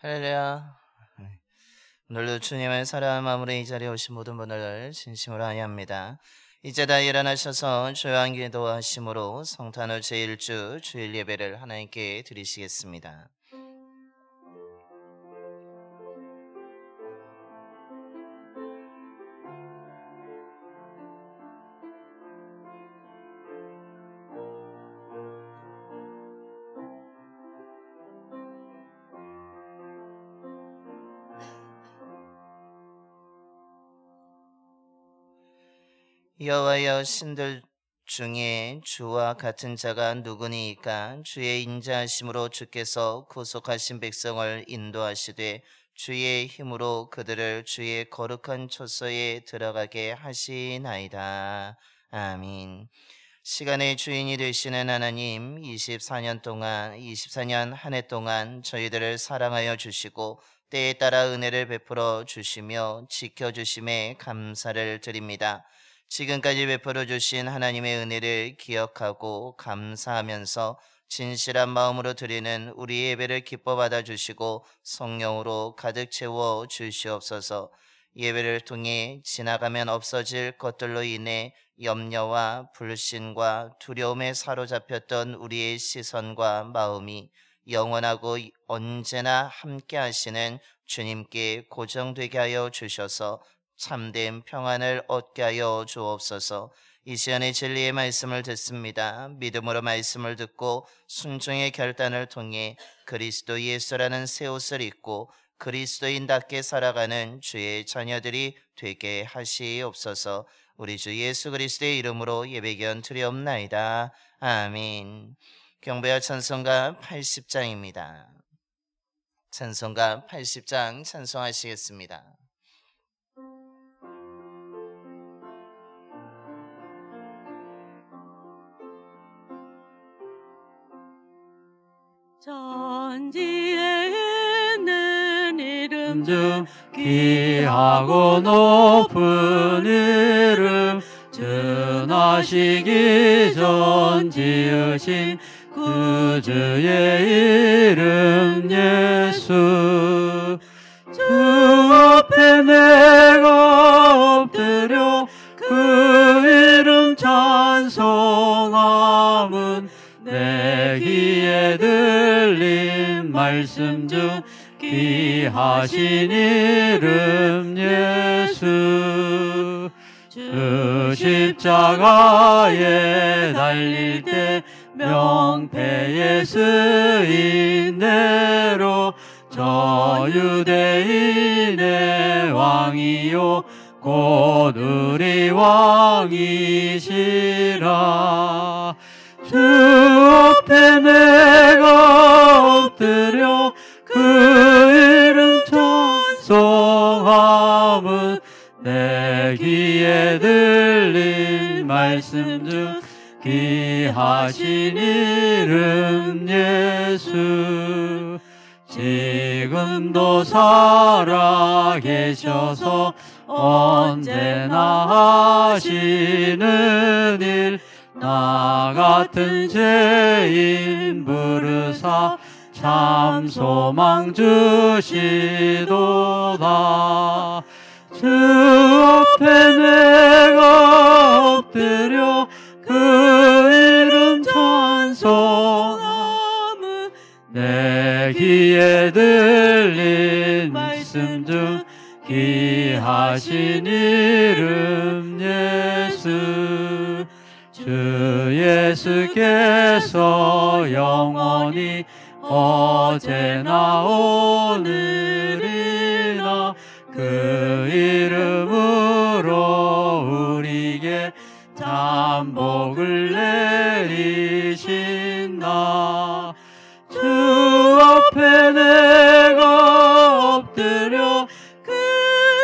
할렐루야. 오늘도 주님의 사랑하는 마음으로 이 자리에 오신 모든 분을 진심으로 환영합니다. 이제 다 일어나셔서 조용한 기도하심으로 성탄후 제1주 주일 예배를 하나님께 드리시겠습니다. 여호와여, 신들 중에 주와 같은 자가 누구니이까? 주의 인자하심으로 주께서 구속하신 백성을 인도하시되 주의 힘으로 그들을 주의 거룩한 초소에 들어가게 하시나이다. 아멘. 시간의 주인이 되시는 하나님, 24년 한 해 동안 저희들을 사랑하여 주시고 때에 따라 은혜를 베풀어 주시며 지켜주심에 감사를 드립니다. 지금까지 베풀어 주신 하나님의 은혜를 기억하고 감사하면서 진실한 마음으로 드리는 우리 예배를 기뻐 받아주시고 성령으로 가득 채워 주시옵소서. 예배를 통해 지나가면 없어질 것들로 인해 염려와 불신과 두려움에 사로잡혔던 우리의 시선과 마음이 영원하고 언제나 함께 하시는 주님께 고정되게 하여 주셔서 참된 평안을 얻게 하여 주옵소서. 이 시간에 진리의 말씀을 듣습니다. 믿음으로 말씀을 듣고 순종의 결단을 통해 그리스도 예수라는 새 옷을 입고 그리스도인답게 살아가는 주의 자녀들이 되게 하시옵소서. 우리 주 예수 그리스도의 이름으로 예배견 드리옵나이다. 아멘. 경배와 찬송가 80장입니다. 찬송가 80장 찬송하시겠습니다. 천지에 있는 이름 중 귀하고 높은 이름, 전하시기 전 지으신 그 주의 이름 예수. 주 앞에 내가 엎드려 그 이름 찬송함은 내 귀에 들린 말씀 중 귀하신 이름 예수. 주 십자가에 달릴 때 명패에 쓰인 대로 저 유대인의 왕이요 곧 우리 왕이시라. 주 앞에 내가 엎드려 그 이름 찬송함은 내 귀에 들린 말씀 중 귀하신 이름 예수. 지금도 살아계셔서 언제나 하시는 일, 나 같은 죄인 부르사 참 소망 주시도다. 주 앞에 내가 엎드려 그 이름 찬송함은 내 귀에 들린 말씀 중 귀하신 이름 예수. 주 예수께서 영원히 어제나 오늘이나 그 이름으로 우리에게 잠복을 내리신다. 주 앞에 내가 엎드려 그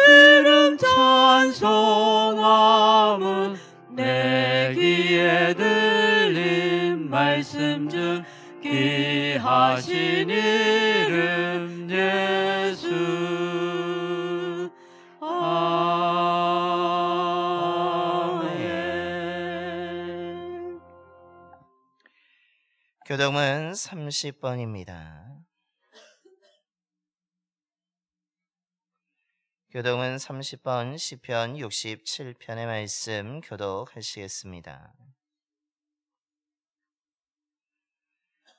이름 찬송함은 내 귀에 들린 말씀 중 귀하신 이름 예수. 아멘. 교동은 30번입니다. 교독은 30번 시편 67편의 말씀 교독하시겠습니다.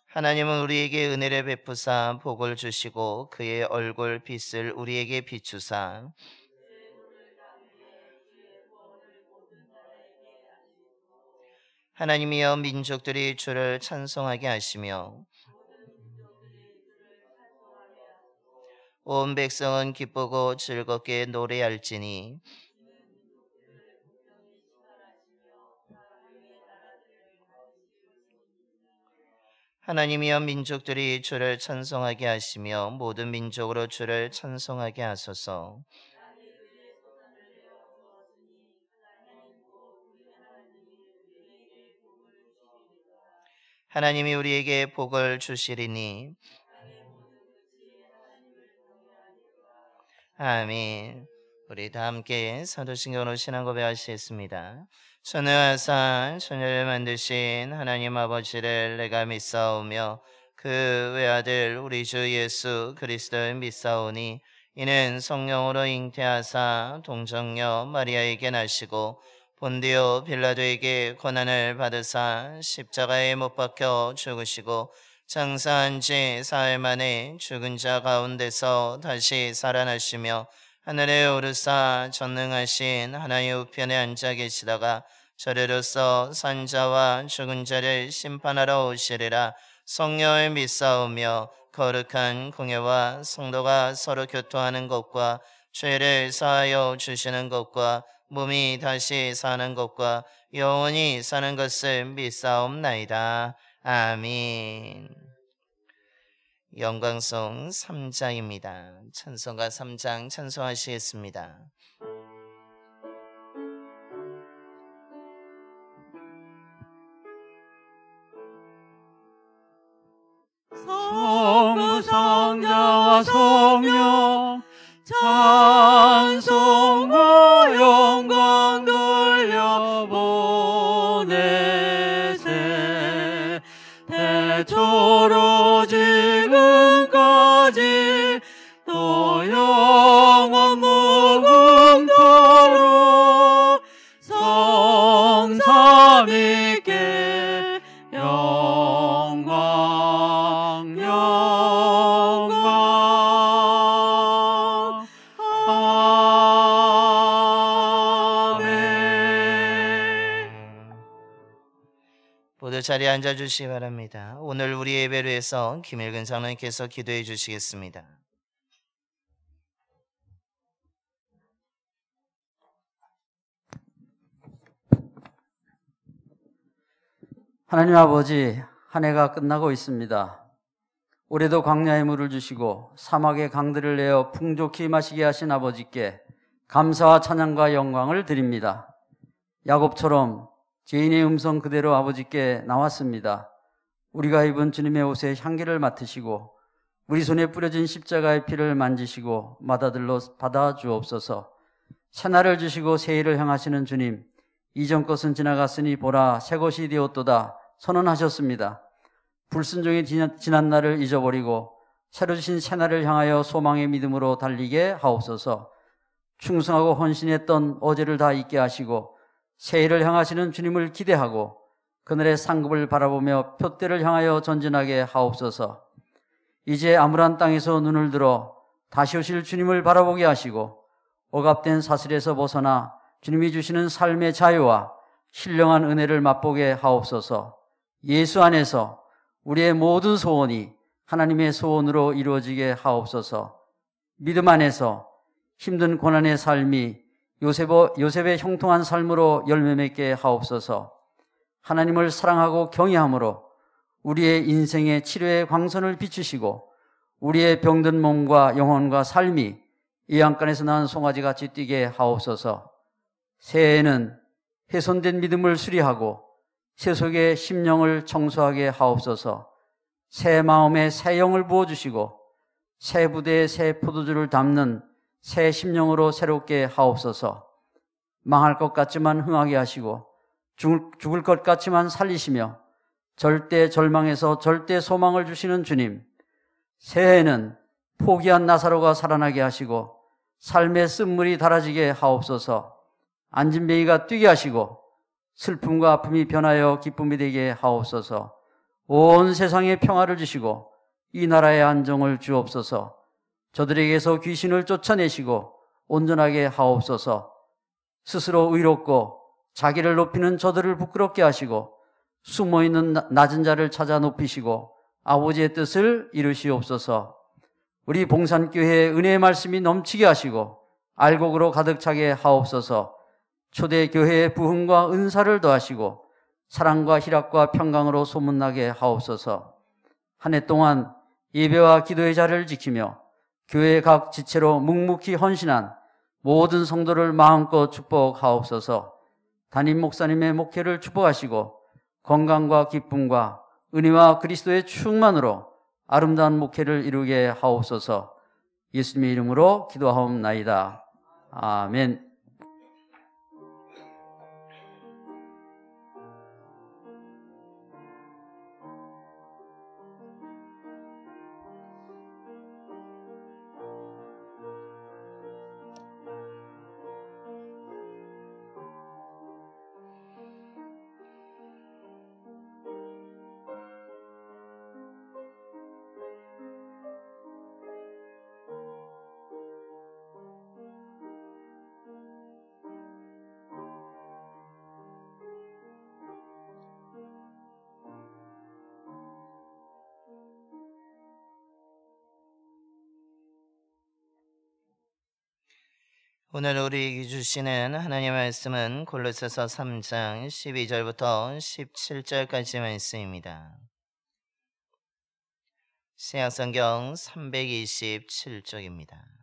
하나님은 우리에게 은혜를 베푸사 복을 주시고 그의 얼굴 빛을 우리에게 비추사 하나님이여 민족들이 주를 찬송하게 하시며 온 백성은 기쁘고 즐겁게 노래할지니 하나님이여 민족들이 주를 찬송하게 하시며 모든 민족으로 주를 찬송하게 하소서. 하나님이 우리에게 복을 주시리니 아멘. 우리 다 함께 사도신경으로 신앙 고백하시겠습니다. 천하산 천하를 만드신 하나님 아버지를 내가 믿사오며 그 외아들 우리 주 예수 그리스도를 믿사오니 이는 성령으로 잉태하사 동정녀 마리아에게 나시고 본디오 빌라도에게 고난을 받으사 십자가에 못 박혀 죽으시고 장사한 지 사흘 만에 죽은 자 가운데서 다시 살아나시며 하늘에 오르사 전능하신 하나님 우편에 앉아 계시다가 저리로서 산자와 죽은 자를 심판하러 오시리라. 성령을 믿사오며 거룩한 공예와 성도가 서로 교통하는 것과 죄를 사하여 주시는 것과 몸이 다시 사는 것과 영원히 사는 것을 믿사옵나이다. 아멘. 영광송 3장입니다. 찬송가 3장 찬송하시겠습니다. 성부 성자와 성령 찬송과 영광 돌려보내세. 대초로 지금까지 또 영원 무궁토록 성삼위께 영광 영광 아멘. 모두 자리에 앉아주시기 바랍니다. 오늘 우리 예배를 위해서 김일근 장로님께서 기도해 주시겠습니다. 하나님 아버지, 한 해가 끝나고 있습니다. 올해도 광야의 물을 주시고 사막의 강들을 내어 풍족히 마시게 하신 아버지께 감사와 찬양과 영광을 드립니다. 야곱처럼 죄인의 음성 그대로 아버지께 나왔습니다. 우리가 입은 주님의 옷에 향기를 맡으시고 우리 손에 뿌려진 십자가의 피를 만지시고 맏아들로 받아 주옵소서. 새날을 주시고 새해를 향하시는 주님, 이전 것은 지나갔으니 보라 새 것이 되었도다 선언하셨습니다. 불순종의 지난 날을 잊어버리고 새로 주신 새날을 향하여 소망의 믿음으로 달리게 하옵소서. 충성하고 헌신했던 어제를 다 잊게 하시고 새해를 향하시는 주님을 기대하고 그날의 상급을 바라보며 표대를 향하여 전진하게 하옵소서. 이제 암울한 땅에서 눈을 들어 다시 오실 주님을 바라보게 하시고 억압된 사슬에서 벗어나 주님이 주시는 삶의 자유와 신령한 은혜를 맛보게 하옵소서. 예수 안에서 우리의 모든 소원이 하나님의 소원으로 이루어지게 하옵소서. 믿음 안에서 힘든 고난의 삶이 요셉의 형통한 삶으로 열매 맺게 하옵소서. 하나님을 사랑하고 경외함으로 우리의 인생의 치료의 광선을 비추시고 우리의 병든 몸과 영혼과 삶이 이 안간에서 난 송아지같이 뛰게 하옵소서. 새해에는 훼손된 믿음을 수리하고 새 속의 심령을 청소하게 하옵소서. 새 마음에 새 영을 부어주시고 새 부대에 새 포도주를 담는 새 심령으로 새롭게 하옵소서. 망할 것 같지만 흥하게 하시고 죽을 것 같지만 살리시며 절대 절망에서 절대 소망을 주시는 주님, 새해에는 포기한 나사로가 살아나게 하시고 삶의 쓴물이 달아지게 하옵소서. 안진뱅이가 뛰게 하시고 슬픔과 아픔이 변하여 기쁨이 되게 하옵소서. 온 세상에 평화를 주시고 이 나라의 안정을 주옵소서. 저들에게서 귀신을 쫓아내시고 온전하게 하옵소서. 스스로 의롭고 자기를 높이는 저들을 부끄럽게 하시고 숨어있는 낮은 자를 찾아 높이시고 아버지의 뜻을 이루시옵소서. 우리 봉산교회에 은혜의 말씀이 넘치게 하시고 알곡으로 가득 차게 하옵소서. 초대교회의 부흥과 은사를 더하시고 사랑과 희락과 평강으로 소문나게 하옵소서. 한 해 동안 예배와 기도의 자리를 지키며 교회의 각 지체로 묵묵히 헌신한 모든 성도를 마음껏 축복하옵소서. 담임 목사님의 목회를 축복하시고 건강과 기쁨과 은혜와 그리스도의 충만으로 아름다운 목회를 이루게 하옵소서. 예수님의 이름으로 기도하옵나이다. 아멘. 오늘 우리에게 주시는 하나님의 말씀은 골로새서 3장 12절부터 17절까지 말씀입니다. 신약성경 327쪽입니다.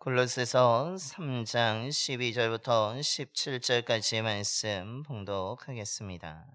골로새서 3장 12절부터 17절까지 말씀 봉독하겠습니다.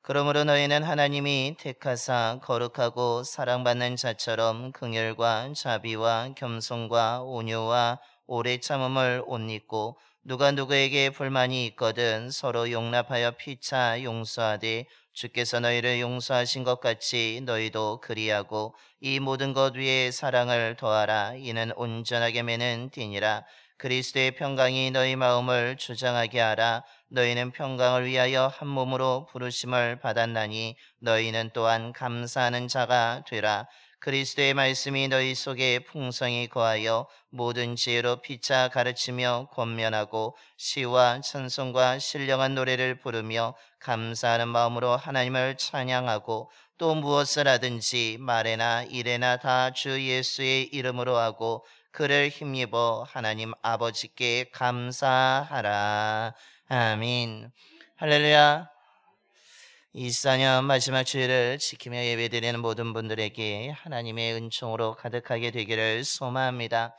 그러므로 너희는 하나님이 택하사 거룩하고 사랑받는 자처럼 긍휼과 자비와 겸손과 온유와 오래 참음을 옷 입고 누가 누구에게 불만이 있거든 서로 용납하여 피차 용서하되 주께서 너희를 용서하신 것 같이 너희도 그리하고 이 모든 것 위에 사랑을 더하라. 이는 온전하게 매는 띠니라. 그리스도의 평강이 너희 마음을 주장하게 하라. 너희는 평강을 위하여 한 몸으로 부르심을 받았나니 너희는 또한 감사하는 자가 되라. 그리스도의 말씀이 너희 속에 풍성히 거하여 모든 지혜로 피차 가르치며 권면하고 시와 찬송과 신령한 노래를 부르며 감사하는 마음으로 하나님을 찬양하고 또 무엇을 하든지 말에나 일에나 다 주 예수의 이름으로 하고 그를 힘입어 하나님 아버지께 감사하라. 아멘. 할렐루야. 24년 마지막 주일을 지키며 예배드리는 모든 분들에게 하나님의 은총으로 가득하게 되기를 소망합니다.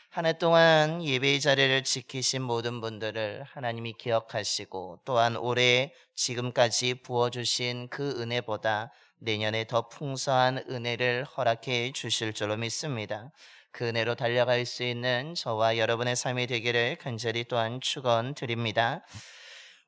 한 해 동안 예배의 자리를 지키신 모든 분들을 하나님이 기억하시고 또한 올해 지금까지 부어주신 그 은혜보다 내년에 더 풍성한 은혜를 허락해 주실 줄로 믿습니다. 그 은혜로 달려갈 수 있는 저와 여러분의 삶이 되기를 간절히 또한 축원드립니다.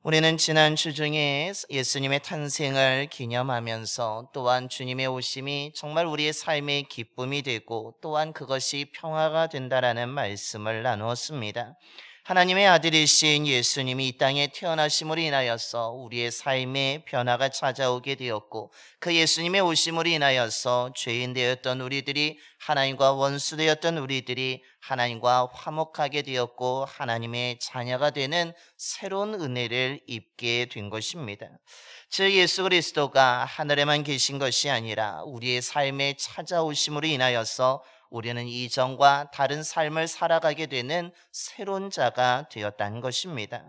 우리는 지난주 중에 예수님의 탄생을 기념하면서 또한 주님의 오심이 정말 우리의 삶의 기쁨이 되고 또한 그것이 평화가 된다라는 말씀을 나누었습니다. 하나님의 아들이신 예수님이 이 땅에 태어나심으로 인하여서 우리의 삶에 변화가 찾아오게 되었고 그 예수님의 오심으로 인하여서 죄인 되었던 우리들이 하나님과 원수 되었던 우리들이 하나님과 화목하게 되었고 하나님의 자녀가 되는 새로운 은혜를 입게 된 것입니다. 즉 예수 그리스도가 하늘에만 계신 것이 아니라 우리의 삶에 찾아오심으로 인하여서 우리는 이전과 다른 삶을 살아가게 되는 새로운 자가 되었다는 것입니다.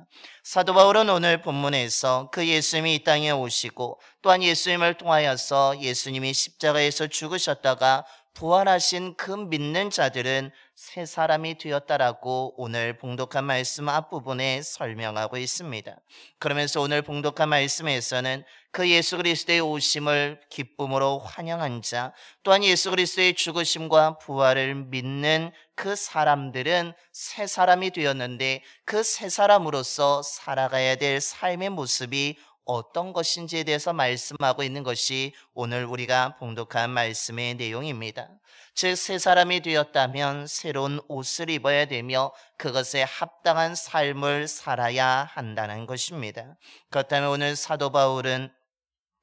사도 바울은 오늘 본문에서 그 예수님이 이 땅에 오시고 또한 예수님을 통하여서 예수님이 십자가에서 죽으셨다가 부활하신 그 믿는 자들은 새 사람이 되었다라고 오늘 봉독한 말씀 앞부분에 설명하고 있습니다. 그러면서 오늘 봉독한 말씀에서는 그 예수 그리스도의 오심을 기쁨으로 환영한 자, 또한 예수 그리스도의 죽으심과 부활을 믿는 그 사람들은 새 사람이 되었는데 그 새 사람으로서 살아가야 될 삶의 모습이 어떤 것인지에 대해서 말씀하고 있는 것이 오늘 우리가 봉독한 말씀의 내용입니다. 즉, 새 사람이 되었다면 새로운 옷을 입어야 되며 그것에 합당한 삶을 살아야 한다는 것입니다. 그렇다면 오늘 사도 바울은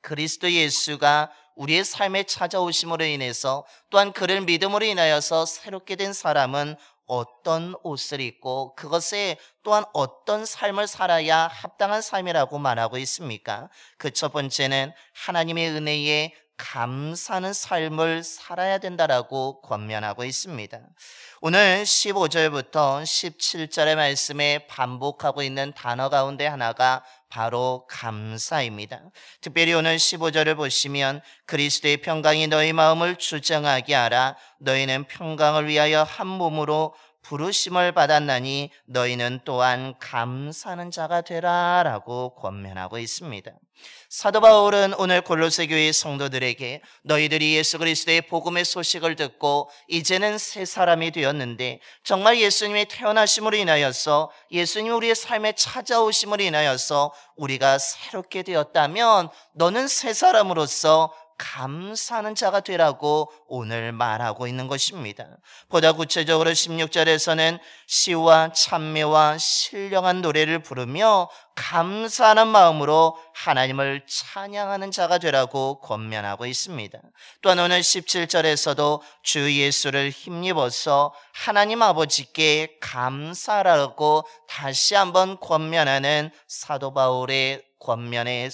그리스도 예수가 우리의 삶에 찾아오심으로 인해서 또한 그를 믿음으로 인하여서 새롭게 된 사람은 어떤 옷을 입고 그것에 또한 어떤 삶을 살아야 합당한 삶이라고 말하고 있습니까? 그 첫 번째는 하나님의 은혜에 감사하는 삶을 살아야 된다라고 권면하고 있습니다. 오늘 15절부터 17절의 말씀에 반복하고 있는 단어 가운데 하나가 바로 감사입니다. 특별히 오늘 15절을 보시면 그리스도의 평강이 너희 마음을 주장하게 하라. 너희는 평강을 위하여 한 몸으로 부르심을 받았나니 너희는 또한 감사하는 자가 되라 라고 권면하고 있습니다. 사도 바울은 오늘 골로새 교회 성도들에게 너희들이 예수 그리스도의 복음의 소식을 듣고 이제는 새 사람이 되었는데 정말 예수님의 태어나심으로 인하여서 예수님 우리의 삶에 찾아오심으로 인하여서 우리가 새롭게 되었다면 너는 새 사람으로서 감사하는 자가 되라고 오늘 말하고 있는 것입니다. 보다 구체적으로 16절에서는 시와 찬미와 신령한 노래를 부르며 감사하는 마음으로 하나님을 찬양하는 자가 되라고 권면하고 있습니다. 또한 오늘 17절에서도 주 예수를 힘입어서 하나님 아버지께 감사하라고 다시 한번 권면하는 사도 바울의 권면의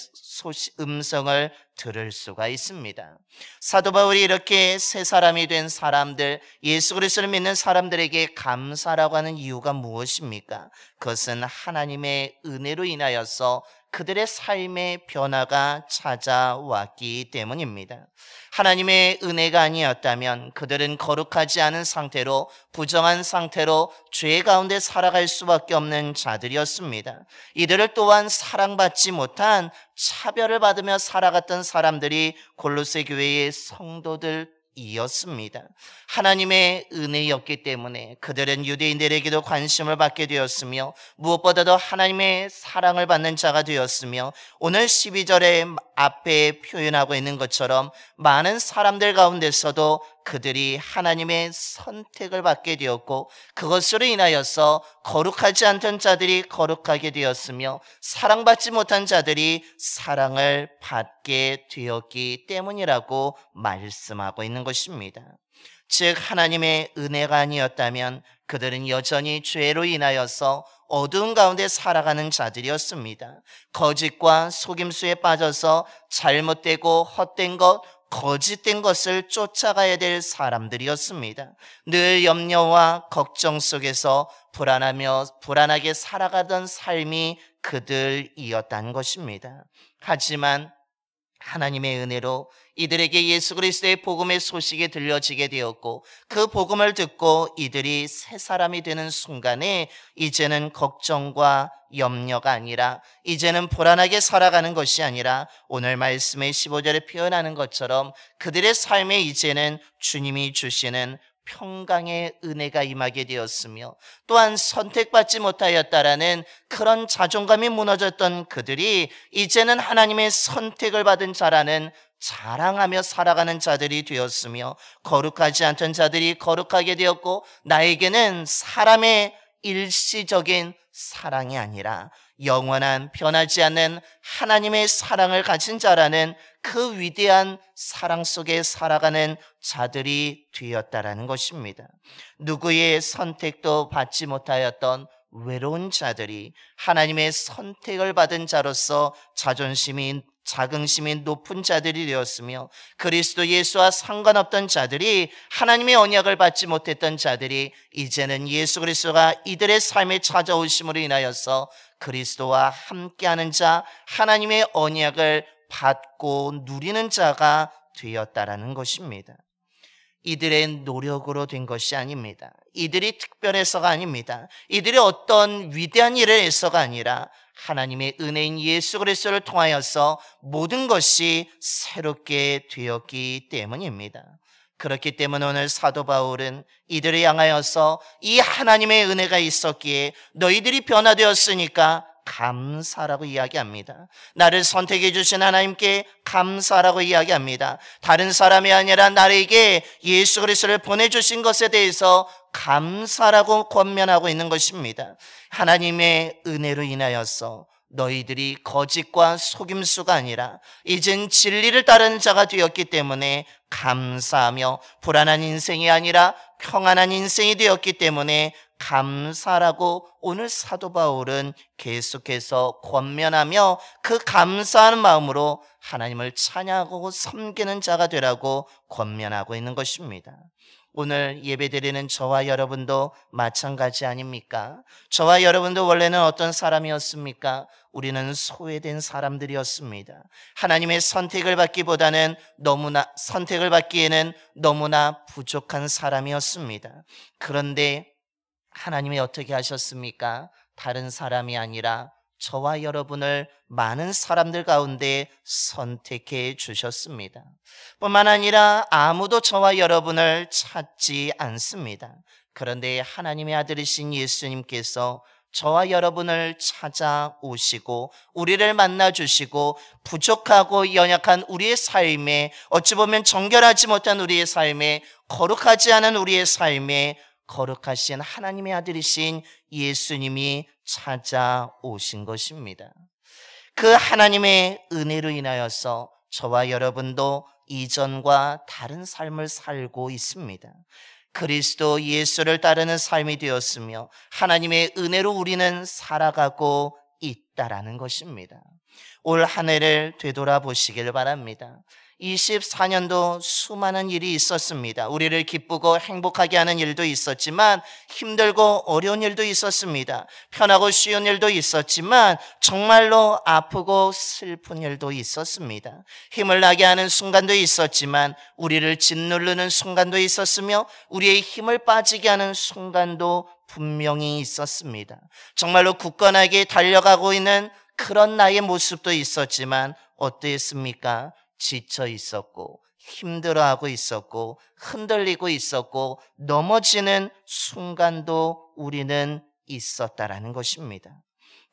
음성을 들을 수가 있습니다. 사도 바울이 이렇게 새 사람이 된 사람들, 예수 그리스도를 믿는 사람들에게 감사라고 하는 이유가 무엇입니까? 그것은 하나님의 은혜로 인하여서 그들의 삶의 변화가 찾아왔기 때문입니다. 하나님의 은혜가 아니었다면 그들은 거룩하지 않은 상태로 부정한 상태로 죄 가운데 살아갈 수밖에 없는 자들이었습니다. 이들을 또한 사랑받지 못한 차별을 받으며 살아갔던 사람들이 골로새 교회의 성도들이었습니다. 하나님의 은혜였기 때문에 그들은 유대인들에게도 관심을 받게 되었으며 무엇보다도 하나님의 사랑을 받는 자가 되었으며 오늘 12절에 앞에 표현하고 있는 것처럼 많은 사람들 가운데서도 그들이 하나님의 선택을 받게 되었고 그것으로 인하여서 거룩하지 않던 자들이 거룩하게 되었으며 사랑받지 못한 자들이 사랑을 받게 되었기 때문이라고 말씀하고 있는 것입니다. 즉 하나님의 은혜가 아니었다면 그들은 여전히 죄로 인하여서 어두운 가운데 살아가는 자들이었습니다. 거짓과 속임수에 빠져서 잘못되고 헛된 것, 거짓된 것을 쫓아가야 될 사람들이었습니다. 늘 염려와 걱정 속에서 불안하게 살아가던 삶이 그들이었다는 것입니다. 하지만 하나님의 은혜로 이들에게 예수 그리스도의 복음의 소식이 들려지게 되었고 그 복음을 듣고 이들이 새 사람이 되는 순간에 이제는 걱정과 염려가 아니라 이제는 불안하게 살아가는 것이 아니라 오늘 말씀의 15절에 표현하는 것처럼 그들의 삶에 이제는 주님이 주시는 평강의 은혜가 임하게 되었으며 또한 선택받지 못하였다라는 그런 자존감이 무너졌던 그들이 이제는 하나님의 선택을 받은 자라는 자랑하며 살아가는 자들이 되었으며 거룩하지 않던 자들이 거룩하게 되었고 나에게는 사람의 일시적인 사랑이 아니라 영원한 변하지 않는 하나님의 사랑을 가진 자라는 그 위대한 사랑 속에 살아가는 자들이 되었다라는 것입니다. 누구의 선택도 받지 못하였던 외로운 자들이 하나님의 선택을 받은 자로서 자긍심이 높은 자들이 되었으며 그리스도 예수와 상관없던 자들이 하나님의 언약을 받지 못했던 자들이 이제는 예수 그리스도가 이들의 삶에 찾아오심으로 인하여서 그리스도와 함께하는 자, 하나님의 언약을 받고 누리는 자가 되었다라는 것입니다. 이들의 노력으로 된 것이 아닙니다. 이들이 특별해서가 아닙니다. 이들이 어떤 위대한 일을 해서가 아니라 하나님의 은혜인 예수 그리스도를 통하여서 모든 것이 새롭게 되었기 때문입니다. 그렇기 때문에 오늘 사도 바울은 이들을 향하여서 이 하나님의 은혜가 있었기에 너희들이 변화되었으니까 감사라고 이야기합니다. 나를 선택해 주신 하나님께 감사라고 이야기합니다. 다른 사람이 아니라 나에게 예수 그리스도를 보내주신 것에 대해서 감사라고 권면하고 있는 것입니다. 하나님의 은혜로 인하여서 너희들이 거짓과 속임수가 아니라 이젠 진리를 따르는 자가 되었기 때문에 감사하며, 불안한 인생이 아니라 평안한 인생이 되었기 때문에 감사라고 오늘 사도 바울은 계속해서 권면하며 그 감사하는 마음으로 하나님을 찬양하고 섬기는 자가 되라고 권면하고 있는 것입니다. 오늘 예배드리는 저와 여러분도 마찬가지 아닙니까? 저와 여러분도 원래는 어떤 사람이었습니까? 우리는 소외된 사람들이었습니다. 하나님의 선택을 받기에는 너무나 부족한 사람이었습니다. 그런데 하나님이 어떻게 하셨습니까? 다른 사람이 아니라 저와 여러분을 많은 사람들 가운데 선택해 주셨습니다. 뿐만 아니라 아무도 저와 여러분을 찾지 않습니다. 그런데 하나님의 아들이신 예수님께서 저와 여러분을 찾아오시고 우리를 만나주시고 부족하고 연약한 우리의 삶에, 어찌 보면 정결하지 못한 우리의 삶에, 거룩하지 않은 우리의 삶에 거룩하신 하나님의 아들이신 예수님이 찾아오신 것입니다. 그 하나님의 은혜로 인하여서 저와 여러분도 이전과 다른 삶을 살고 있습니다. 그리스도 예수를 따르는 삶이 되었으며 하나님의 은혜로 우리는 살아가고 있다라는 것입니다. 올 한 해를 되돌아보시길 바랍니다. 24년도 수많은 일이 있었습니다. 우리를 기쁘고 행복하게 하는 일도 있었지만 힘들고 어려운 일도 있었습니다. 편하고 쉬운 일도 있었지만 정말로 아프고 슬픈 일도 있었습니다. 힘을 나게 하는 순간도 있었지만 우리를 짓누르는 순간도 있었으며 우리의 힘을 빠지게 하는 순간도 분명히 있었습니다. 정말로 굳건하게 달려가고 있는 그런 나의 모습도 있었지만 어땠습니까? 지쳐 있었고 힘들어하고 있었고 흔들리고 있었고 넘어지는 순간도 우리는 있었다라는 것입니다.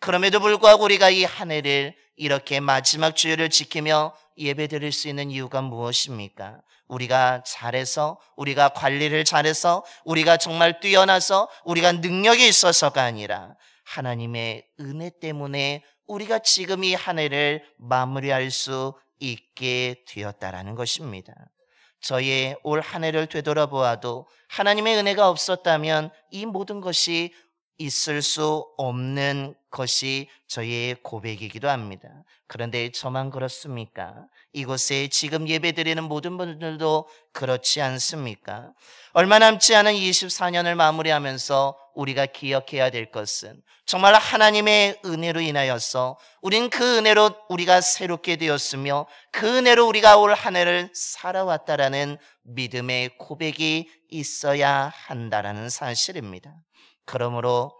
그럼에도 불구하고 우리가 이 한 해를 이렇게 마지막 주일을 지키며 예배드릴 수 있는 이유가 무엇입니까? 우리가 잘해서, 우리가 관리를 잘해서, 우리가 정말 뛰어나서, 우리가 능력이 있어서가 아니라 하나님의 은혜 때문에 우리가 지금 이 한 해를 마무리할 수 있게 되었다라는 것입니다. 저의 올 한 해를 되돌아보아도 하나님의 은혜가 없었다면 이 모든 것이 있을 수 없는 것이 저의 고백이기도 합니다. 그런데 저만 그렇습니까? 이곳에 지금 예배드리는 모든 분들도 그렇지 않습니까? 얼마 남지 않은 24년을 마무리하면서 우리가 기억해야 될 것은 정말 하나님의 은혜로 인하여서 우린 그 은혜로 우리가 새롭게 되었으며 그 은혜로 우리가 올 한 해를 살아왔다라는 믿음의 고백이 있어야 한다라는 사실입니다. 그러므로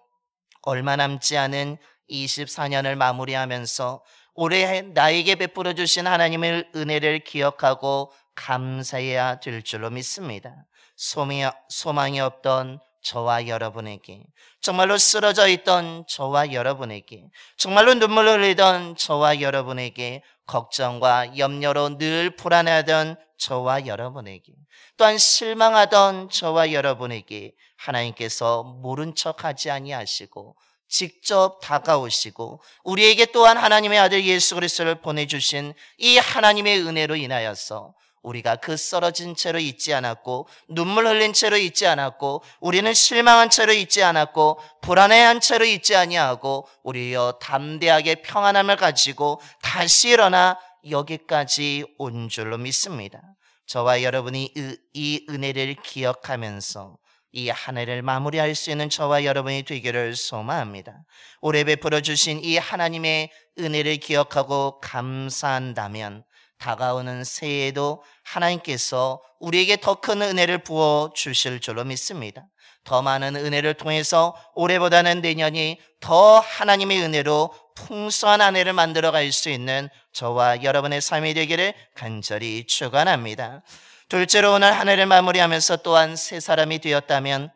얼마 남지 않은 24년을 마무리하면서 올해 나에게 베풀어 주신 하나님의 은혜를 기억하고 감사해야 될 줄로 믿습니다. 소망이 없던 저와 여러분에게, 정말로 쓰러져 있던 저와 여러분에게, 정말로 눈물을 흘리던 저와 여러분에게, 걱정과 염려로 늘 불안해하던 저와 여러분에게, 또한 실망하던 저와 여러분에게 하나님께서 모른 척하지 아니하시고 직접 다가오시고 우리에게 또한 하나님의 아들 예수 그리스도를 보내주신 이 하나님의 은혜로 인하여서 우리가 그 쓰러진 채로 있지 않았고 눈물 흘린 채로 있지 않았고 우리는 실망한 채로 있지 않았고 불안해한 채로 있지 아니하고 우리여 담대하게 평안함을 가지고 다시 일어나 여기까지 온 줄로 믿습니다. 저와 여러분이 이 은혜를 기억하면서 이 한 해를 마무리할 수 있는 저와 여러분이 되기를 소망합니다. 올해 베풀어 주신 이 하나님의 은혜를 기억하고 감사한다면 다가오는 새해에도 하나님께서 우리에게 더 큰 은혜를 부어 주실 줄로 믿습니다. 더 많은 은혜를 통해서 올해보다는 내년이 더 하나님의 은혜로 풍성한 한 해를 만들어갈 수 있는 저와 여러분의 삶이 되기를 간절히 축원합니다. 둘째로, 오늘 한 해를 마무리하면서 또한 새 사람이 되었다면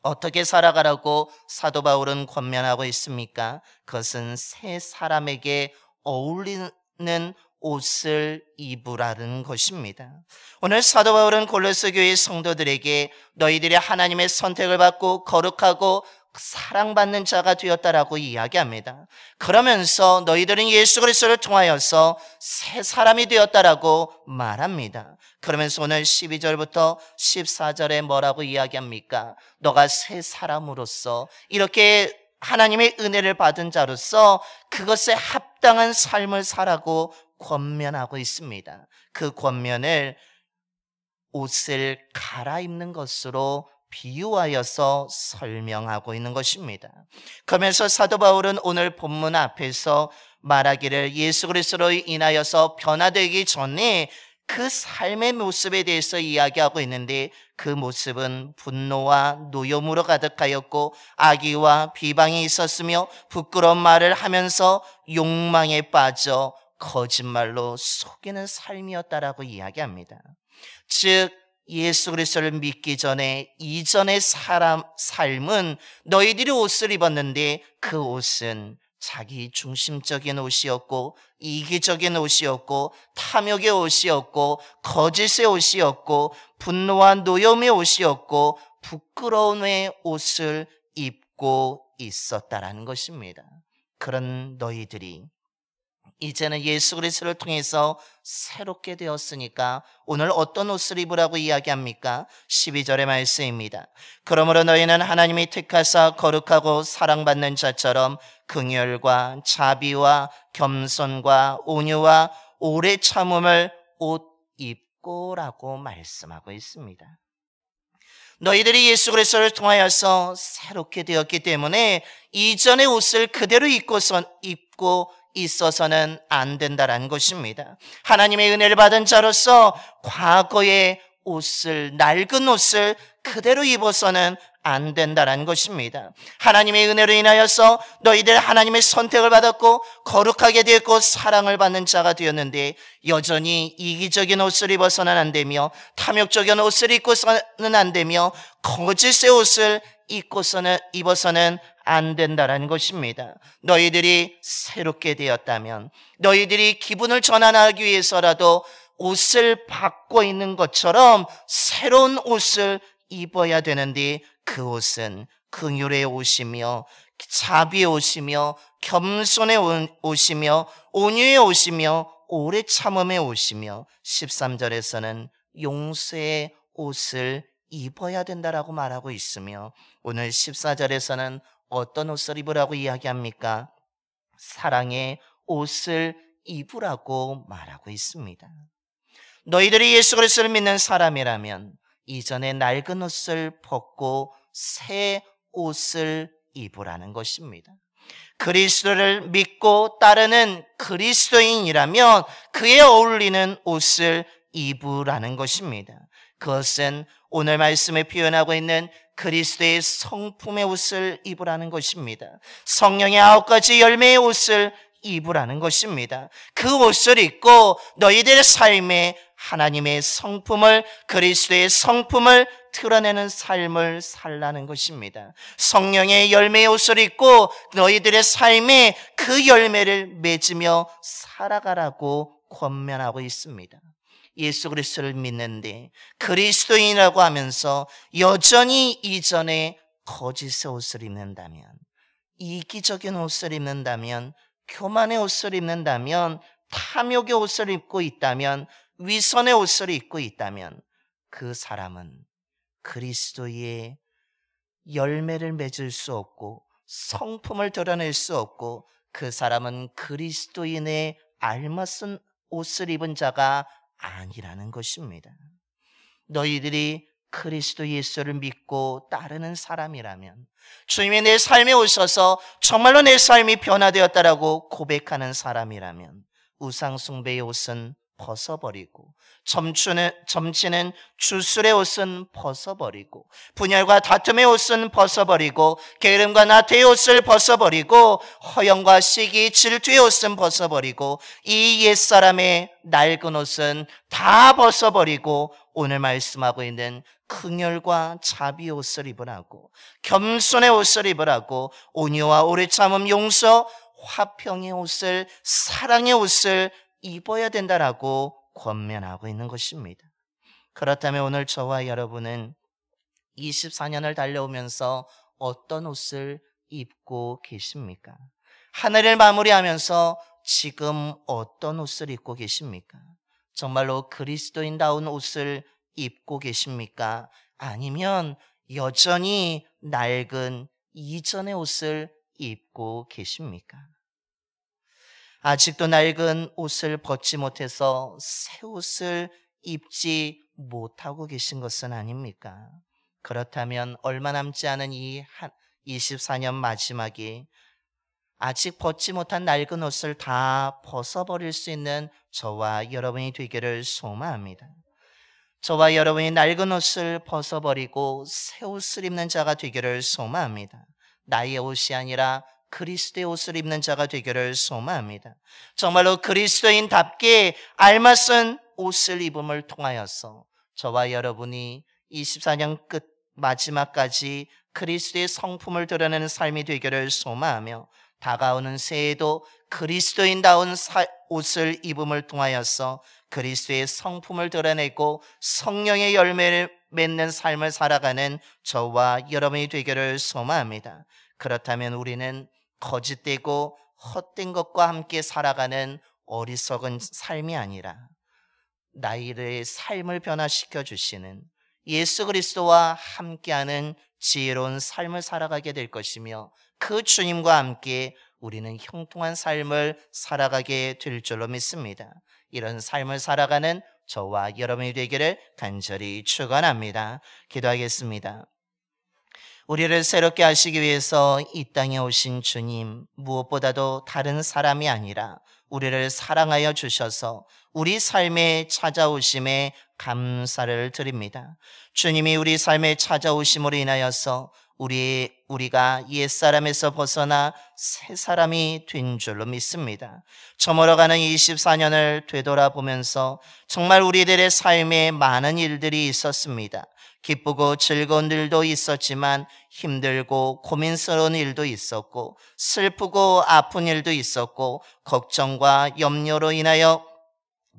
어떻게 살아가라고 사도 바울은 권면하고 있습니까? 그것은 새 사람에게 어울리는 옷을 입으라는 것입니다. 오늘 사도 바울은 골로새 교회 성도들에게 너희들이 하나님의 선택을 받고 거룩하고 사랑받는 자가 되었다라고 이야기합니다. 그러면서 너희들은 예수 그리스도를 통하여서 새 사람이 되었다라고 말합니다. 그러면서 오늘 12절부터 14절에 뭐라고 이야기합니까? 너가 새 사람으로서 이렇게 하나님의 은혜를 받은 자로서 그것에 합당한 삶을 살라고 권면하고 있습니다. 그 권면을 옷을 갈아입는 것으로 비유하여서 설명하고 있는 것입니다. 그러면서 사도 바울은 오늘 본문 앞에서 말하기를 예수 그리스도로 인하여서 변화되기 전에 그 삶의 모습에 대해서 이야기하고 있는데, 그 모습은 분노와 노여움으로 가득하였고 악의와 비방이 있었으며 부끄러운 말을 하면서 욕망에 빠져 거짓말로 속이는 삶이었다라고 이야기합니다. 즉 예수 그리스도를 믿기 전에 이전의 삶은 너희들이 옷을 입었는데 그 옷은 자기 중심적인 옷이었고 이기적인 옷이었고 탐욕의 옷이었고 거짓의 옷이었고 분노와 노여움의 옷이었고 부끄러움의 옷을 입고 있었다라는 것입니다. 그런 너희들이 이제는 예수 그리스도를 통해서 새롭게 되었으니까 오늘 어떤 옷을 입으라고 이야기합니까? 12절의 말씀입니다. 그러므로 너희는 하나님이 택하사 거룩하고 사랑받는 자처럼 긍휼과 자비와 겸손과 온유와 오래 참음을 옷 입고라고 말씀하고 있습니다. 너희들이 예수 그리스도를 통하여서 새롭게 되었기 때문에 이전의 옷을 그대로 입고 있어서는 안 된다라는 것입니다. 하나님의 은혜를 받은 자로서 과거의 옷을, 낡은 옷을 그대로 입어서는 안 된다라는 것입니다. 하나님의 은혜로 인하여서 너희들 하나님의 선택을 받았고 거룩하게 되었고 사랑을 받는 자가 되었는데 여전히 이기적인 옷을 입어서는 안 되며 탐욕적인 옷을 입고서는 안 되며 거짓의 옷을 입어서는 안 된다라는 것입니다. 너희들이 새롭게 되었다면, 너희들이 기분을 전환하기 위해서라도 옷을 바꿔 있는 것처럼 새로운 옷을 입어야 되는데 그 옷은 긍휼의 옷이며 자비의 옷이며 겸손의 옷이며 온유의 옷이며 오래 참음의 옷이며 13절에서는 용서의 옷을 입어야 된다라고 말하고 있으며 오늘 14절에서는 어떤 옷을 입으라고 이야기합니까? 사랑의 옷을 입으라고 말하고 있습니다. 너희들이 예수 그리스도를 믿는 사람이라면 이전에 낡은 옷을 벗고 새 옷을 입으라는 것입니다. 그리스도를 믿고 따르는 그리스도인이라면 그에 어울리는 옷을 입으라는 것입니다. 그것은 오늘 말씀에 표현하고 있는 그리스도의 성품의 옷을 입으라는 것입니다. 성령의 9가지 열매의 옷을 입으라는 것입니다. 그 옷을 입고 너희들의 삶에 하나님의 성품을, 그리스도의 성품을 드러내는 삶을 살라는 것입니다. 성령의 열매의 옷을 입고 너희들의 삶에 그 열매를 맺으며 살아가라고 권면하고 있습니다. 예수 그리스도를 믿는데 그리스도인이라고 하면서 여전히 이전에 거짓의 옷을 입는다면, 이기적인 옷을 입는다면, 교만의 옷을 입는다면, 탐욕의 옷을 입고 있다면, 위선의 옷을 입고 있다면 그 사람은 그리스도의 열매를 맺을 수 없고 성품을 드러낼 수 없고 그 사람은 그리스도인의 알맞은 옷을 입은 자가 아니라는 것입니다. 너희들이 그리스도 예수를 믿고 따르는 사람이라면, 주님이 내 삶에 오셔서 정말로 내 삶이 변화되었다라고 고백하는 사람이라면 우상 숭배의 옷은 벗어버리고 점치는 주술의 옷은 벗어버리고 분열과 다툼의 옷은 벗어버리고 게으름과 나태의 옷을 벗어버리고 허영과 시기 질투의 옷은 벗어버리고 이 옛사람의 낡은 옷은 다 벗어버리고 오늘 말씀하고 있는 긍휼과 자비의 옷을 입으라고, 겸손의 옷을 입으라고, 온유와 오래 참음, 용서, 화평의 옷을, 사랑의 옷을 입어야 된다라고 권면하고 있는 것입니다. 그렇다면 오늘 저와 여러분은 24년을 달려오면서 어떤 옷을 입고 계십니까? 한 해를 마무리하면서 지금 어떤 옷을 입고 계십니까? 정말로 그리스도인다운 옷을 입고 계십니까? 아니면 여전히 낡은 이전의 옷을 입고 계십니까? 아직도 낡은 옷을 벗지 못해서 새 옷을 입지 못하고 계신 것은 아닙니까? 그렇다면 얼마 남지 않은 이 24년 마지막에 아직 벗지 못한 낡은 옷을 다 벗어버릴 수 있는 저와 여러분이 되기를 소망합니다. 저와 여러분이 낡은 옷을 벗어버리고 새 옷을 입는 자가 되기를 소망합니다. 나의 옷이 아니라 그리스도의 옷을 입는 자가 되기를 소망합니다. 정말로 그리스도인답게 알맞은 옷을 입음을 통하여서 저와 여러분이 24년 끝 마지막까지 그리스도의 성품을 드러내는 삶이 되기를 소망하며 다가오는 새해에도 그리스도인다운 옷을 입음을 통하여서 그리스도의 성품을 드러내고 성령의 열매를 맺는 삶을 살아가는 저와 여러분이 되기를 소망합니다. 그렇다면 우리는 거짓되고 헛된 것과 함께 살아가는 어리석은 삶이 아니라 나의 삶을 변화시켜 주시는 예수 그리스도와 함께하는 지혜로운 삶을 살아가게 될 것이며 그 주님과 함께 우리는 형통한 삶을 살아가게 될 줄로 믿습니다. 이런 삶을 살아가는 저와 여러분이 되기를 간절히 축원합니다. 기도하겠습니다. 우리를 새롭게 하시기 위해서 이 땅에 오신 주님, 무엇보다도 다른 사람이 아니라 우리를 사랑하여 주셔서 우리 삶에 찾아오심에 감사를 드립니다. 주님이 우리 삶에 찾아오심으로 인하여서 우리가 옛사람에서 벗어나 새 사람이 된 줄로 믿습니다. 저물어가는 24년을 되돌아보면서 정말 우리들의 삶에 많은 일들이 있었습니다. 기쁘고 즐거운 일도 있었지만 힘들고 고민스러운 일도 있었고 슬프고 아픈 일도 있었고 걱정과 염려로 인하여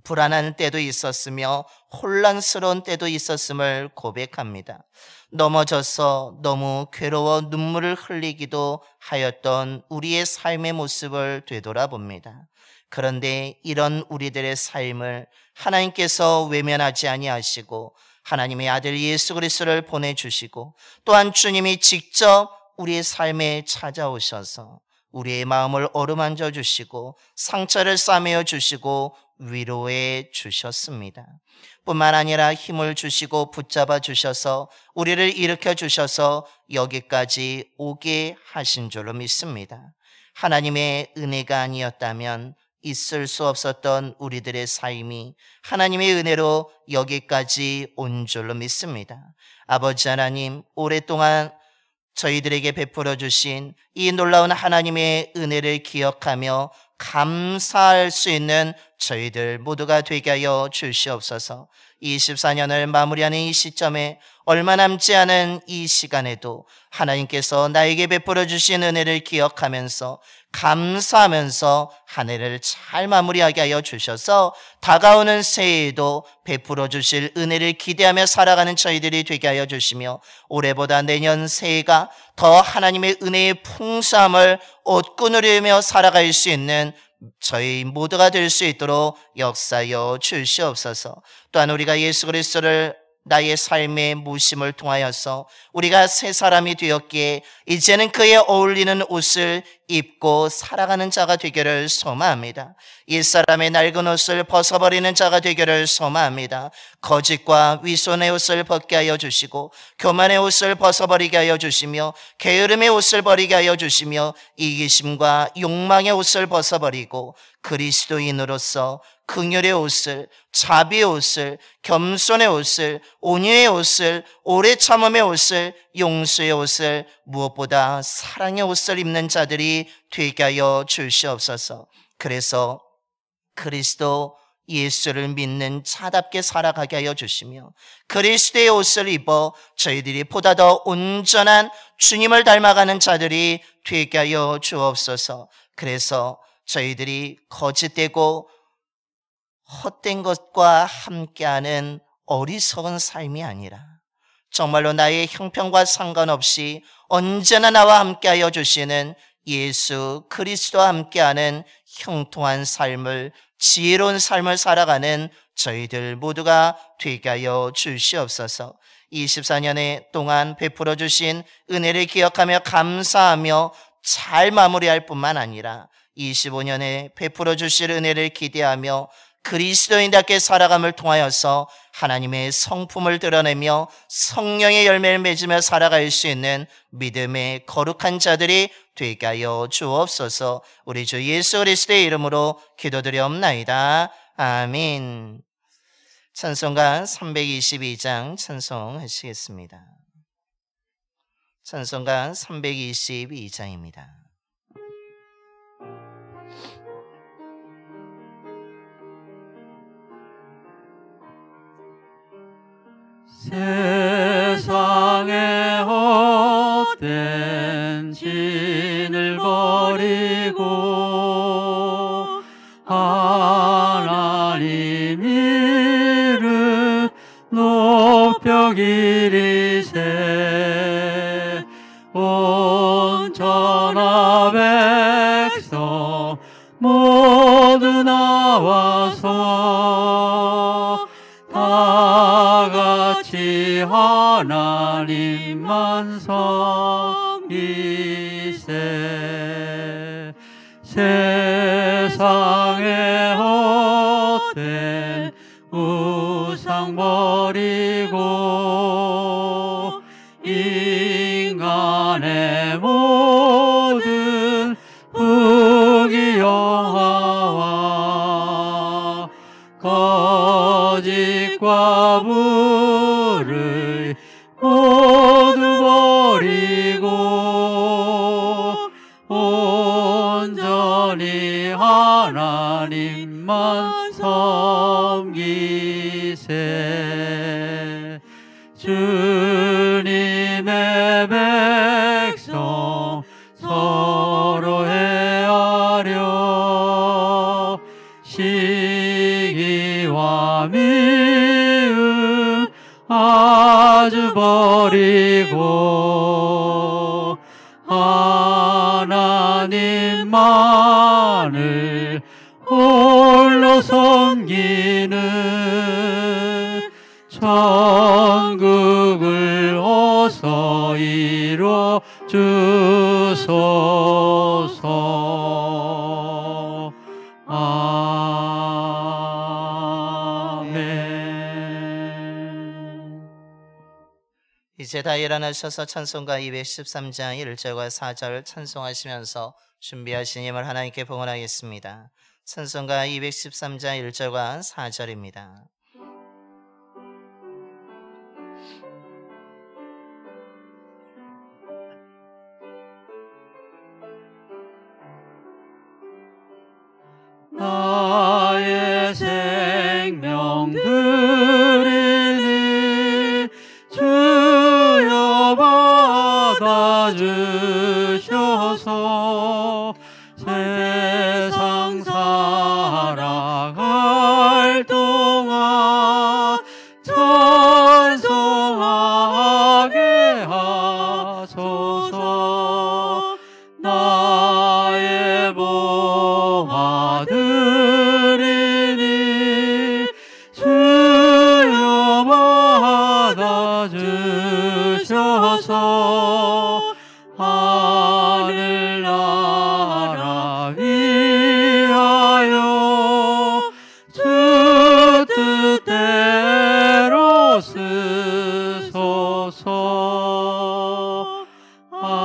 불안한 때도 있었으며 혼란스러운 때도 있었음을 고백합니다. 넘어져서 너무 괴로워 눈물을 흘리기도 하였던 우리의 삶의 모습을 되돌아봅니다. 그런데 이런 우리들의 삶을 하나님께서 외면하지 아니하시고 하나님의 아들 예수 그리스도를 보내주시고 또한 주님이 직접 우리의 삶에 찾아오셔서 우리의 마음을 어루만져 주시고 상처를 싸매어 주시고 위로해 주셨습니다. 뿐만 아니라 힘을 주시고 붙잡아 주셔서 우리를 일으켜 주셔서 여기까지 오게 하신 줄로 믿습니다. 하나님의 은혜가 아니었다면 있을 수 없었던 우리들의 삶이 하나님의 은혜로 여기까지 온 줄로 믿습니다. 아버지 하나님, 오랫동안 저희들에게 베풀어 주신 이 놀라운 하나님의 은혜를 기억하며 감사할 수 있는 저희들 모두가 되게 하여 주시옵소서. 24년을 마무리하는 이 시점에 얼마 남지 않은 이 시간에도 하나님께서 나에게 베풀어 주신 은혜를 기억하면서 감사하면서 한 해를 잘 마무리하게 하여 주셔서 다가오는 새해에도 베풀어 주실 은혜를 기대하며 살아가는 저희들이 되게 하여 주시며 올해보다 내년 새해가 더 하나님의 은혜의 풍성함을 얻고 누리며 살아갈 수 있는 저희 모두가 될 수 있도록 역사하여 주시옵소서. 또한 우리가 예수 그리스도를 나의 삶의 무심을 통하여서 우리가 새 사람이 되었기에 이제는 그에 어울리는 옷을 입고 살아가는 자가 되기를 소망합니다. 옛사람의 낡은 옷을 벗어버리는 자가 되기를 소망합니다. 거짓과 위선의 옷을 벗게 하여 주시고 교만의 옷을 벗어버리게 하여 주시며 게으름의 옷을 버리게 하여 주시며 이기심과 욕망의 옷을 벗어버리고 그리스도인으로서 긍휼의 옷을, 자비의 옷을, 겸손의 옷을, 온유의 옷을, 오래 참음의 옷을, 용서의 옷을, 무엇보다 사랑의 옷을 입는 자들이 되게 하여 주시옵소서. 그래서 그리스도 예수를 믿는 자답게 살아가게 하여 주시며 그리스도의 옷을 입어 저희들이 보다 더 온전한 주님을 닮아가는 자들이 되게 하여 주옵소서. 그래서 저희들이 거짓되고 헛된 것과 함께하는 어리석은 삶이 아니라 정말로 나의 형편과 상관없이 언제나 나와 함께하여 주시는 예수 그리스도와 함께하는 형통한 삶을, 지혜로운 삶을 살아가는 저희들 모두가 되게 하여 주시옵소서. 24년의 동안 베풀어 주신 은혜를 기억하며 감사하며 잘 마무리할 뿐만 아니라 25년에 베풀어 주실 은혜를 기대하며 그리스도인답게 살아감을 통하여서 하나님의 성품을 드러내며 성령의 열매를 맺으며 살아갈 수 있는 믿음의 거룩한 자들이 되게 하여 주옵소서. 우리 주 예수 그리스도의 이름으로 기도드리옵나이다. 아멘. 찬송가 322장 찬송하시겠습니다. 찬송가 322장입니다. 세상의 헛된 진을 버리고 하나님 이름 높여 기리세. 온전한 백성 모두 나와서 다 같이 하나님만 섬기세. 세상의 헛된 우상 버리고 인간의 모든 부귀영화와 거짓과 불의 모두 버리고 온전히 하나님만 섬기세. 주님의 백성 서로 헤아려 시기와 미움 아주 버리고 하나님만을 홀로 섬기는 천국을 어서 이루어 주소서. 아멘. 이제 다 일어나셔서 찬송가 213장 1절과 4절 찬송하시면서 준비하신 힘을 하나님께 봉헌하겠습니다. 찬송가 213장 1절과 4절입니다. 나의 생명 드리니 주여 받아주셔서 세상 살아갈 동안 찬송하게 하소서. 나의 보화 드리니 주여 받아주셔서 하늘나라 위하여 주 뜻대로 쓰소서. 아멘.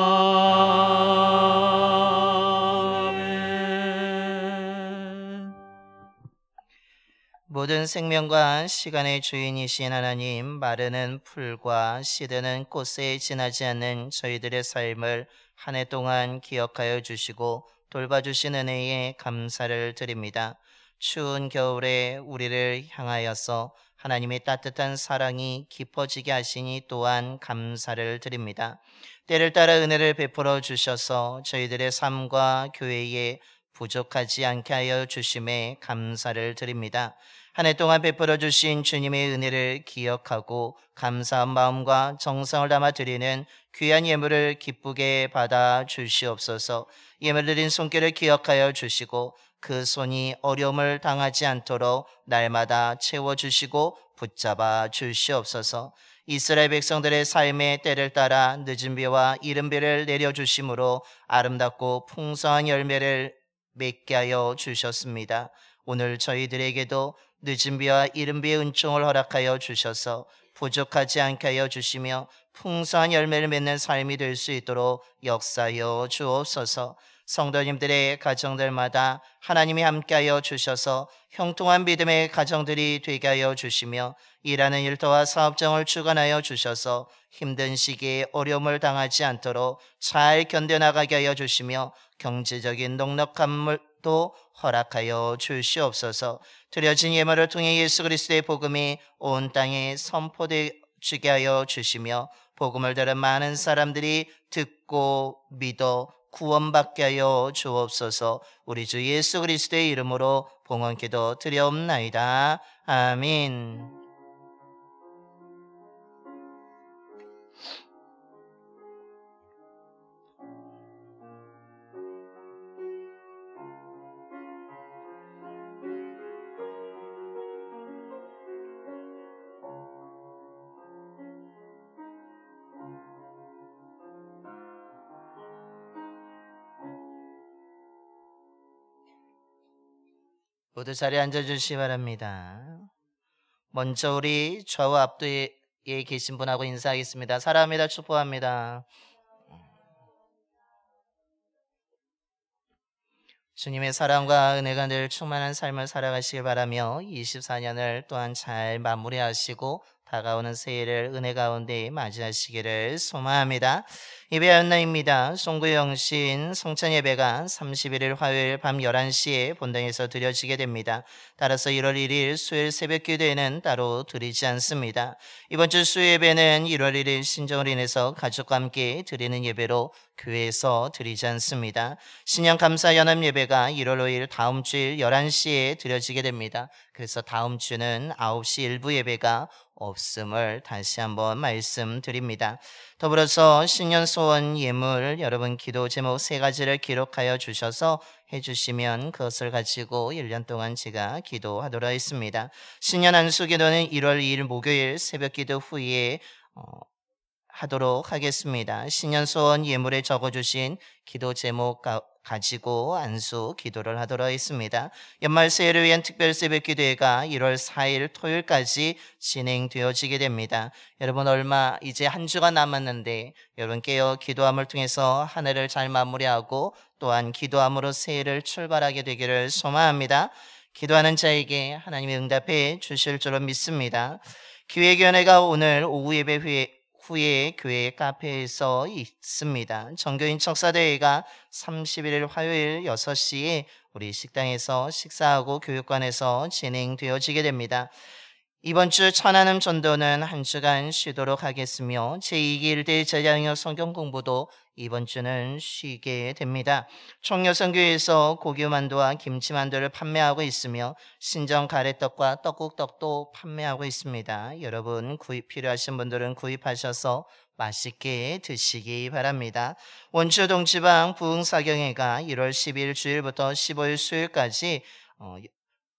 모든 생명과 시간의 주인이신 하나님, 마르는 풀과 시드는 꽃에 지나지 않는 저희들의 삶을 한 해 동안 기억하여 주시고 돌봐주신 은혜에 감사를 드립니다. 추운 겨울에 우리를 향하여서 하나님의 따뜻한 사랑이 깊어지게 하시니 또한 감사를 드립니다. 때를 따라 은혜를 베풀어 주셔서 저희들의 삶과 교회에 부족하지 않게 하여 주심에 감사를 드립니다. 한 해 동안 베풀어 주신 주님의 은혜를 기억하고 감사한 마음과 정성을 담아 드리는 귀한 예물을 기쁘게 받아 주시옵소서. 예물 드린 손길을 기억하여 주시고 그 손이 어려움을 당하지 않도록 날마다 채워주시고 붙잡아 주시옵소서. 이스라엘 백성들의 삶의 때를 따라 늦은 비와 이른 비를 내려주심으로 아름답고 풍성한 열매를 맺게 하여 주셨습니다. 오늘 저희들에게도 늦은 비와 이른 비의 은총을 허락하여 주셔서 부족하지 않게 하여 주시며 풍성한 열매를 맺는 삶이 될 수 있도록 역사하여 주옵소서. 성도님들의 가정들마다 하나님이 함께하여 주셔서 형통한 믿음의 가정들이 되게 하여 주시며 일하는 일터와 사업장을 주관하여 주셔서 힘든 시기에 어려움을 당하지 않도록 잘 견뎌나가게 하여 주시며 경제적인 넉넉함도 허락하여 주시옵소서. 드려진 예물을 통해 예수 그리스도의 복음이 온 땅에 선포되게 하여 주시며 복음을 들은 많은 사람들이 듣고 믿어 구원받게 하여 주옵소서. 우리 주 예수 그리스도의 이름으로 봉헌기도 드려옵나이다. 아멘. 모두 자리에 앉아주시기 바랍니다. 먼저 우리 좌우 앞뒤에 계신 분하고 인사하겠습니다. 사랑합니다. 축복합니다. 주님의 사랑과 은혜가 늘 충만한 삶을 살아가시길 바라며 24년을 또한 잘 마무리하시고 다가오는 새해를 은혜 가운데 맞이하시기를 소망합니다. 예배하옵나이다. 송구의 영신 성찬 예배가 31일 화요일 밤 11시에 본당에서 드려지게 됩니다. 따라서 1월 1일 수요일 새벽 기도회는 따로 드리지 않습니다. 이번 주 수요 예배는 1월 1일 신정을 인해서 가족과 함께 드리는 예배로 교회에서 드리지 않습니다. 신년 감사 연합 예배가 1월 5일 다음 주일 11시에 드려지게 됩니다. 그래서 다음 주는 9시 일부 예배가 없음을 다시 한번 말씀드립니다. 더불어서 신년 소원 예물 여러분 기도 제목 3가지를 기록하여 주셔서 해주시면 그것을 가지고 1년 동안 제가 기도하도록 하겠습니다. 신년 안수 기도는 1월 2일 목요일 새벽 기도 후에 하도록 하겠습니다. 신년 소원 예물에 적어주신 기도 제목 가지고 안수 기도를 하도록 하겠습니다. 연말 새해를 위한 특별 새벽 기도회가 1월 4일 토요일까지 진행되어지게 됩니다. 여러분 얼마 이제 한 주가 남았는데 여러분 깨어 기도함을 통해서 한 해를 잘 마무리하고 또한 기도함으로 새해를 출발하게 되기를 소망합니다. 기도하는 자에게 하나님이 응답해 주실 줄로 믿습니다. 기획위원회가 오늘 오후 예배 후에 교회 카페에서 있습니다. 정교인 척사대회가 31일 화요일 6시에 우리 식당에서 식사하고 교육관에서 진행되어지게 됩니다. 이번 주 천안음 전도는 한 주간 쉬도록 하겠으며 제2기 1대 제자영역 성경 공부도 이번 주는 쉬게 됩니다. 총여성교회에서 고기만두와 김치만두를 판매하고 있으며 신정 가래떡과 떡국떡도 판매하고 있습니다. 여러분 필요하신 분들은 구입하셔서 맛있게 드시기 바랍니다. 원주 동지방 부흥사경회가 1월 10일 주일부터 15일 수요일까지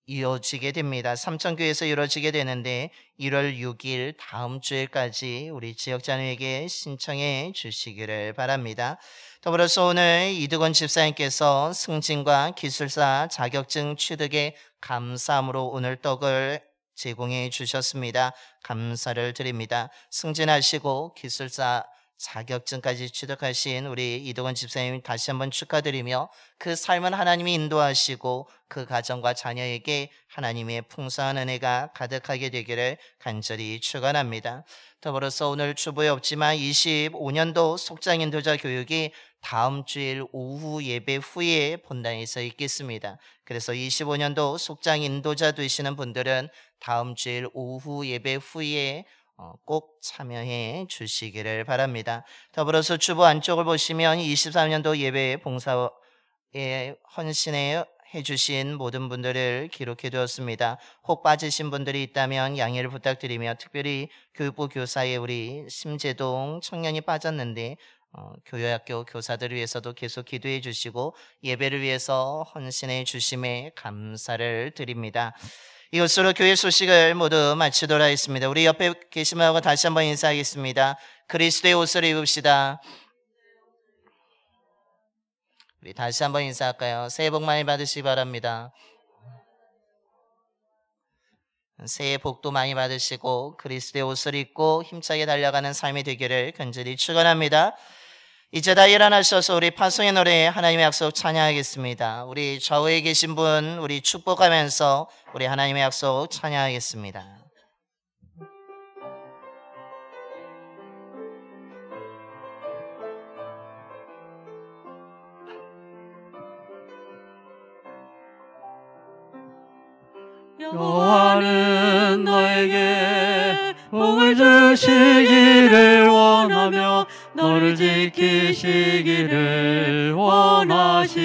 이어지게 됩니다. 삼천교에서 이루어지게 되는데 1월 6일 다음 주일까지 우리 지역자녀에게 신청해 주시기를 바랍니다. 더불어서 오늘 이두건 집사님께서 승진과 기술사 자격증 취득에 감사함으로 오늘 떡을 제공해 주셨습니다. 감사를 드립니다. 승진하시고 기술사 자격증까지 취득하신 우리 이동원 집사님 다시 한번 축하드리며 그 삶은 하나님이 인도하시고 그 가정과 자녀에게 하나님의 풍성한 은혜가 가득하게 되기를 간절히 축원합니다. 더불어서 오늘 주보에 없지만 25년도 속장 인도자 교육이 다음 주일 오후 예배 후에 본당에서 있겠습니다. 그래서 25년도 속장 인도자 되시는 분들은 다음 주일 오후 예배 후에 꼭 참여해 주시기를 바랍니다. 더불어서 주보 안쪽을 보시면 23년도 예배 봉사에 헌신해 주신 모든 분들을 기록해 두었습니다. 혹 빠지신 분들이 있다면 양해를 부탁드리며 특별히 교육부 교사의 우리 심재동 청년이 빠졌는데 교회학교 교사들을 위해서도 계속 기도해 주시고 예배를 위해서 헌신해 주심에 감사를 드립니다. 이것으로 교회 소식을 모두 마치도록 하겠습니다. 우리 옆에 계신 분하고 다시 한번 인사하겠습니다. 그리스도의 옷을 입읍시다. 우리 다시 한번 인사할까요? 새해 복 많이 받으시기 바랍니다. 새해 복도 많이 받으시고 그리스도의 옷을 입고 힘차게 달려가는 삶이 되기를 간절히 축원합니다. 이제 다 일어나셔서 우리 파송의 노래 하나님의 약속 찬양하겠습니다. 우리 좌우에 계신 분 우리 축복하면서 우리 하나님의 약속 찬양하겠습니다. 여호와는 너에게 복을 주시기를 원하며 너를 지키시기를 원하시며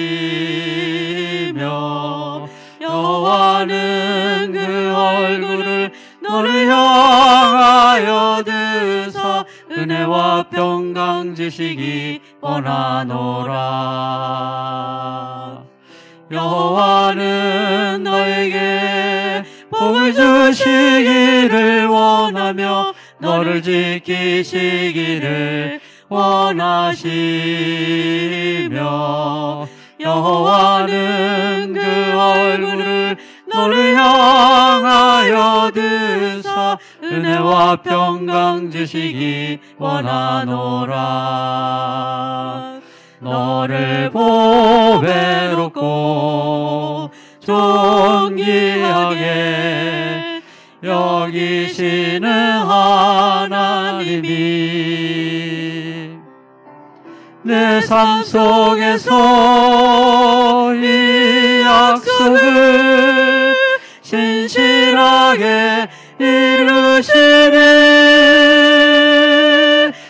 여호와는 그 얼굴을 너를 향하여 드사 은혜와 평강 주시기 원하노라. 여호와는 너에게 복을 주시기를 원하며 너를 지키시기를 원하시며 여호와는 그 얼굴을 너를 향하여 드사 은혜와 평강 주시기 원하노라. 너를 보배롭고 존귀하게 여기시는 하나님이 내 삶 속에서 이 약속을 신실하게 이루시니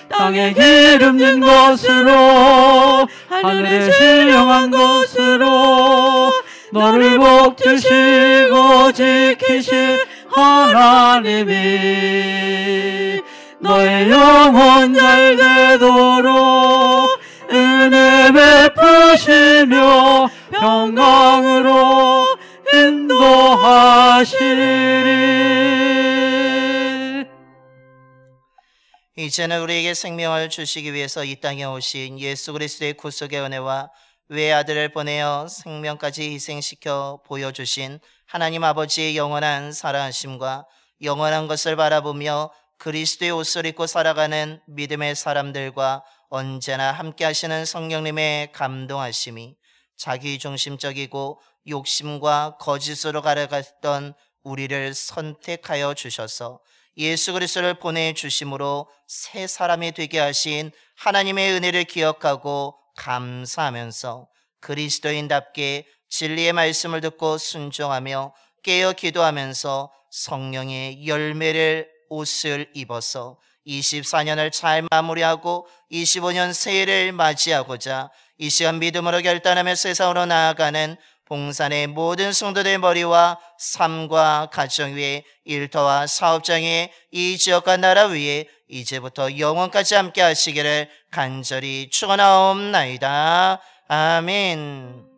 땅에 기름진 것으로 하늘에 신령한 것으로 너를 복주시고 지키실 하나님이 너의 영혼 잘 되도록 은혜 베푸시며 평강으로 인도하시리. 이제는 우리에게 생명을 주시기 위해서 이 땅에 오신 예수 그리스도의 구속의 은혜와 외아들을 보내어 생명까지 희생시켜 보여주신 하나님 아버지의 영원한 사랑하심과 영원한 것을 바라보며 그리스도의 옷을 입고 살아가는 믿음의 사람들과 언제나 함께 하시는 성령님의 감동하심이 자기중심적이고 욕심과 거짓으로 가려갔던 우리를 선택하여 주셔서 예수 그리스도를 보내주심으로 새 사람이 되게 하신 하나님의 은혜를 기억하고 감사하면서 그리스도인답게 진리의 말씀을 듣고 순종하며 깨어 기도하면서 성령의 열매를 옷을 입어서 24년을 잘 마무리하고 25년 새해를 맞이하고자 이 시간 믿음으로 결단하며 세상으로 나아가는 봉산의 모든 성도들의 머리와 삶과 가정 위에 일터와 사업장 위에 이 지역과 나라 위에 이제부터 영원까지 함께 하시기를 간절히 축원하옵나이다. 아멘.